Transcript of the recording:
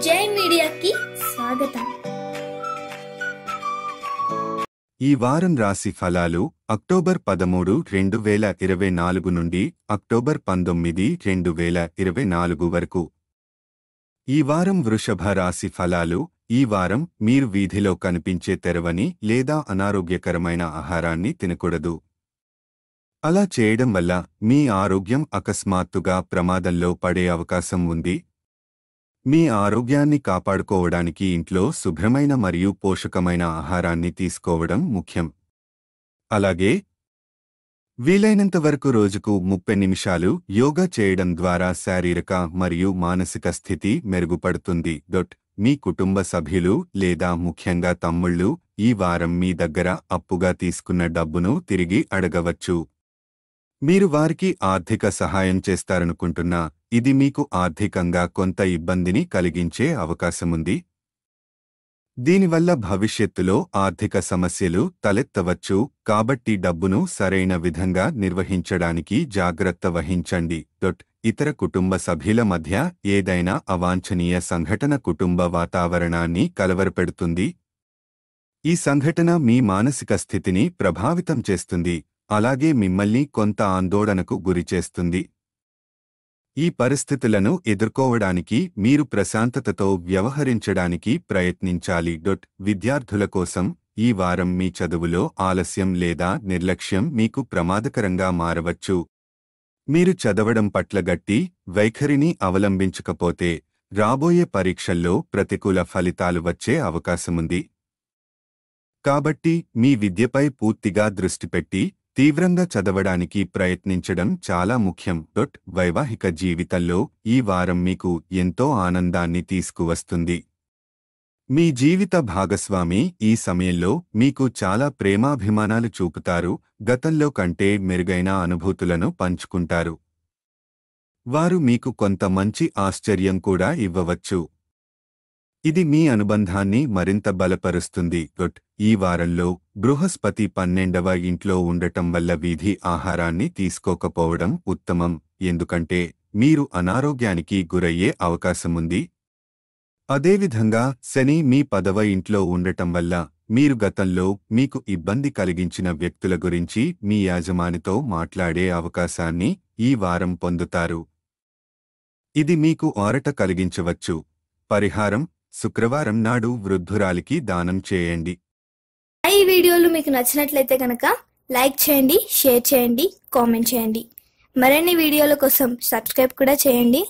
జై మీడియాకి స్వాగతం. ఈ వారం రాశి ఫలాలు అక్టోబర్ 13, 2024 నుండి అక్టోబర్ 19, 2024 వరకు. ఈ వారం వృషభ రాశి ఫలాలు. ఈ వారం మీరు వీధిలో కనిపించే తెరవని లేదా అనారోగ్యకరమైన ఆహారాన్ని తినకూడదు. అలా చేయడం వల్ల మీ ఆరోగ్యం అకస్మాత్తుగా ప్రమాదంలో పడే అవకాశం ఉంది. మీ ఆరోగ్యాన్ని కాపాడుకోవడానికి ఇంట్లో శుభ్రమైన మరియు పోషకమైన ఆహారాన్ని తీసుకోవడం ముఖ్యం. అలాగే వీలైనంత వరకు రోజుకు 30 నిమిషాలు యోగా చేయడం ద్వారా శారీరక మరియు మానసిక స్థితి మెరుగుపడుతుంది. మీ కుటుంబ సభ్యులు లేదా ముఖ్యంగా తమ్ముళ్ళు ఈ వారం మీ దగ్గర అప్పుగా తీసుకున్న డబ్బును తిరిగి అడగవచ్చు. మీరు వారికి ఆర్థిక సహాయం చేస్తారనుకుంటున్నా ఇది మీకు ఆర్థికంగా కొంత ఇబ్బందిని కలిగించే అవకాశముంది. దీనివల్ల భవిష్యత్తులో ఆర్థిక సమస్యలు తలెత్తవచ్చు. కాబట్టి డబ్బును సరైన విధంగా నిర్వహించడానికి జాగ్రత్త వహించండి. ఇతర కుటుంబ సభ్యుల మధ్య ఏదైనా అవాంఛనీయ సంఘటన కుటుంబ వాతావరణాన్ని కలవరపెడుతుంది. ఈ సంఘటన మీ మానసిక స్థితిని ప్రభావితం చేస్తుంది, అలాగే మిమ్మల్ని కొంత ఆందోళనకు గురిచేస్తుంది. ఈ పరిస్థితులను ఎదుర్కోవడానికి మీరు ప్రశాంతతతో వ్యవహరించడానికి ప్రయత్నించాలి. విద్యార్థుల కోసం ఈ వారం మీ చదువులో ఆలస్యం లేదా నిర్లక్ష్యం మీకు ప్రమాదకరంగా మారవచ్చు. మీరు చదవడం పట్ల గట్టి వైఖరిని అవలంబించకపోతే రాబోయే పరీక్షల్లో ప్రతికూల ఫలితాలు వచ్చే అవకాశముంది. కాబట్టి మీ విద్యపై పూర్తిగా దృష్టి పెట్టి తీవ్రంగా చదవడానికి ప్రయత్నించడం చాలా ముఖ్యం. వైవాహిక జీవితంలో ఈ వారం మీకు ఎంతో ఆనందాన్ని తీసుకువస్తుంది. మీ జీవిత భాగస్వామి ఈ సమయంలో మీకు చాలా ప్రేమాభిమానాలు చూపుతారు, గతంలో కంటే మెరుగైన అనుభూతులను పంచుకుంటారు. వారు మీకు కొంత మంచి ఆశ్చర్యం కూడా ఇవ్వవచ్చు. ఇది మీ అనుబంధాన్ని మరింత బలపరుస్తుంది. ఈ వారంలో బృహస్పతి 12వ ఇంట్లో ఉండటం వల్ల వీధి ఆహారాన్ని తీసుకోకపోవడం ఉత్తమం, ఎందుకంటే మీరు అనారోగ్యానికి గురయ్యే అవకాశముంది. అదేవిధంగా శని మీ 10వ ఇంట్లో ఉండటం వల్ల మీరు గతంలో మీకు ఇబ్బంది కలిగించిన వ్యక్తుల గురించి మీ యాజమానితో మాట్లాడే అవకాశాన్ని ఈ వారం పొందుతారు. ఇది మీకు ఆరట కలిగించవచ్చు. పరిహారం: శుక్రవారం నాడు వృద్ధురాలికి దానం చేయండి. ఈ వీడియోలు మీకు నచ్చినట్లయితే కనుక లైక్ చేయండి, షేర్ చేయండి, కామెంట్ చేయండి. మరిన్ని వీడియోల కోసం సబ్స్క్రైబ్ కూడా చేయండి.